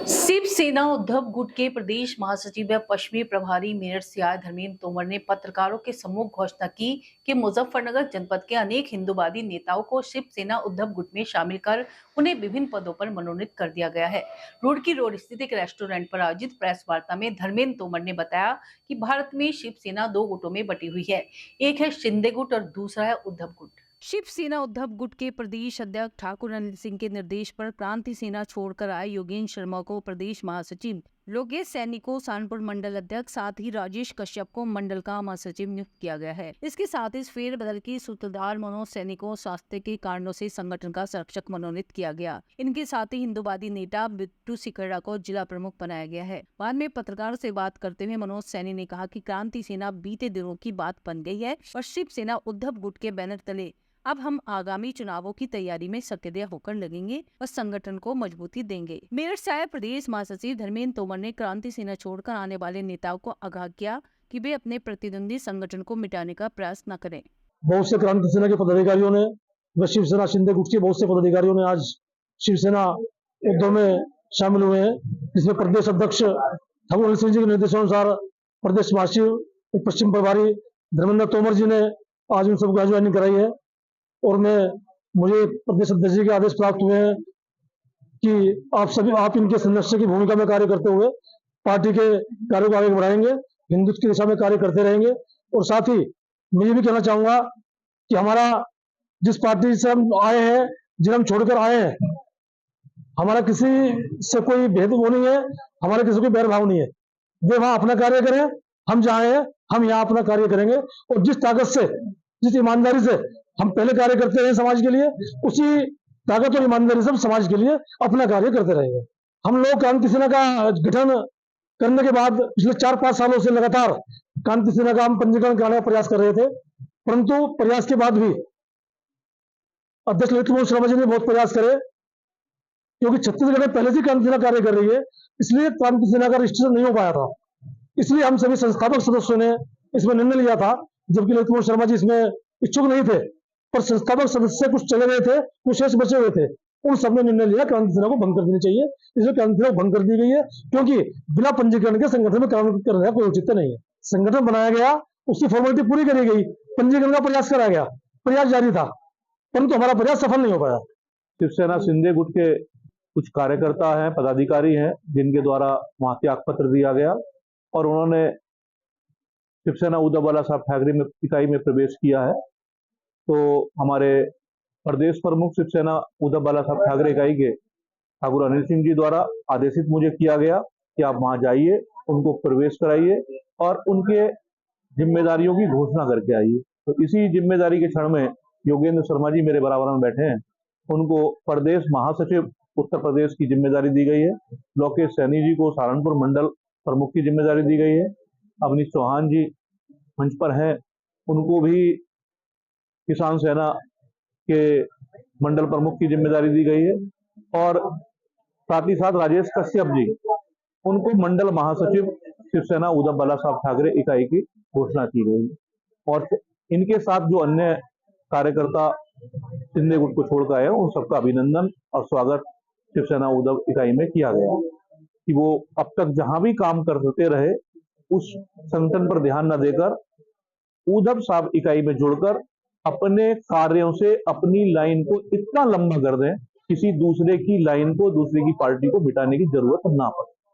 शिवसेना उद्धव गुट के प्रदेश महासचिव व पश्चिमी प्रभारी मेरठ से आए धर्मेंद्र तोमर ने पत्रकारों के सम्मुख घोषणा की कि मुजफ्फरनगर जनपद के अनेक हिंदूवादी नेताओं को शिवसेना उद्धव गुट में शामिल कर उन्हें विभिन्न पदों पर मनोनीत कर दिया गया है। रुड़की रोड स्थित एक रेस्टोरेंट पर आयोजित प्रेस वार्ता में धर्मेंद्र तोमर ने बताया कि भारत में शिवसेना दो गुटों में बटी हुई है, एक है शिंदे गुट और दूसरा है उद्धव गुट। शिवसेना उद्धव गुट के प्रदेश अध्यक्ष ठाकुर अनिल सिंह के निर्देश पर क्रांति सेना छोड़कर आए योगेंद्र शर्मा को प्रदेश महासचिव, लोकेश सैनी को सहारनपुर मंडल अध्यक्ष, साथ ही राजेश कश्यप को मंडल का महासचिव नियुक्त किया गया है। इसके साथ इस फेरबदल की सूत्रधार मनोज सैनी को स्वास्थ्य के कारणों से संगठन का संरक्षक मनोनीत किया गया। इनके साथ ही हिंदूवादी नेता बिट्टू सिकरड़ा को जिला प्रमुख बनाया गया है। बाद में पत्रकारों से बात करते हुए मनोज सैनी ने कहा कि क्रांति सेना बीते दिनों की बात बन गई है और शिवसेना उद्धव गुट के बैनर तले अब हम आगामी चुनावों की तैयारी में सक्रिय होकर लगेंगे और संगठन को मजबूती देंगे। मेरठ से आए प्रदेश महासचिव धर्मेंद्र तोमर ने क्रांति सेना छोड़कर आने वाले नेताओं को आगाह किया कि वे अपने प्रतिद्वंदी संगठन को मिटाने का प्रयास न करें। बहुत से क्रांति सेना के पदाधिकारियों ने व शिवसेना शिंदे गुट के बहुत से पदाधिकारियों ने आज शिवसेना उद्धव में शामिल हुए हैं, जिसमें प्रदेश अध्यक्ष ठाकुर अनिल सिंह जी के निर्देशानुसार प्रदेश महासचिव पश्चिम प्रभारी धर्मेंद्र तोमर जी ने आज उन सबको ज्वाइनिंग कराई है। और मुझे प्रदेश अध्यक्ष जी के आदेश प्राप्त हुए हैं कि आप इनके संरक्षक की भूमिका में कार्य करते हुए पार्टी के कार्यों को आगे बढ़ाएंगे, हिंदुत्व की दिशा में कार्य करते रहेंगे। और साथ ही मैं ये भी कहना चाहूंगा कि हमारा जिस पार्टी से हम आए हैं, जिन्हें हम छोड़कर आए हैं, हमारा किसी से कोई भेदभाव नहीं है, हमारा किसी को बैरभाव नहीं है। वे वहां अपना कार्य करें, हम जहाँ हैं हम यहाँ अपना कार्य करेंगे। और जिस ताकत से, जिस ईमानदारी से हम पहले कार्य करते रहे समाज के लिए, उसी ताकत और ईमानदारी से समाज के लिए अपना कार्य करते रहेंगे। हम लोग क्रांति सेना का गठन करने के बाद पिछले 4-5 सालों से लगातार क्रांति सेना का हम पंजीकरण कराने का प्रयास कर रहे थे, परंतु प्रयास के बाद भी अध्यक्ष ललित मोहन शर्मा जी ने बहुत प्रयास करे, क्योंकि छत्तीसगढ़ में पहले से क्रांति सेना कार्य कर रही है, इसलिए क्रांति सेना का रजिस्ट्रेशन नहीं हो पाया था। इसलिए हम सभी संस्थापक सदस्यों ने इसमें निर्णय लिया था, जबकि ललित मोहन शर्मा जी इसमें इच्छुक नहीं थे, पर संस्थापक सदस्य कुछ चले गए थे, कुछ शेष बचे हुए थे। उन सबने निर्णय लिया क्रांति सेना को भंग कर देनी चाहिए। इसलिए क्रांति सेना को भंग कर दी गई है, क्योंकि बिना पंजीकरण के संगठन में काम करने का कोई औचित्य नहीं है। संगठन बनाया गया, उसकी फॉर्मेलिटी पूरी करी गई, पंजीकरण का प्रयास करा गया, प्रयास जारी था, परंतु हमारा प्रयास सफल नहीं हो पाया। शिवसेना शिंदे गुट के कुछ कार्यकर्ता हैं, पदाधिकारी हैं, जिनके द्वारा वहां त्याग पत्र दिया गया और उन्होंने शिवसेना उद्धव बाला साहब ठाकरे में इकाई में प्रवेश किया है। तो हमारे प्रदेश प्रमुख शिवसेना उद्धव बाला साहब ठाकरे इकाई के ठाकुर अनिल सिंह जी द्वारा आदेशित मुझे किया गया कि आप वहां जाइए, उनको प्रवेश कराइए और उनके जिम्मेदारियों की घोषणा करके आइए। तो इसी जिम्मेदारी के क्षण में योगेंद्र शर्मा जी मेरे बराबर में बैठे हैं, उनको प्रदेश महासचिव उत्तर प्रदेश की जिम्मेदारी दी गई है। लोकेश सैनी जी को सहारनपुर मंडल प्रमुख की जिम्मेदारी दी गई है। अवनीश चौहान जी मंच पर हैं, उनको भी किसान सेना के मंडल प्रमुख की जिम्मेदारी दी गई है। और साथ ही साथ राजेश कश्यप जी, उनको मंडल महासचिव शिवसेना उद्धव बाला साहब ठाकरे इकाई की घोषणा की गई है। और इनके साथ जो अन्य कार्यकर्ता शिंदे गुट को छोड़कर आए, उन सबका अभिनंदन और स्वागत शिवसेना उद्धव इकाई में किया गया कि वो अब तक जहां भी काम करते रहे, उस संगठन पर ध्यान न देकर उद्धव साहब इकाई में जुड़कर अपने कार्यों से अपनी लाइन को इतना लंबा कर दें, किसी दूसरे की लाइन को, दूसरे की पार्टी को मिटाने की जरूरत ना पड़े।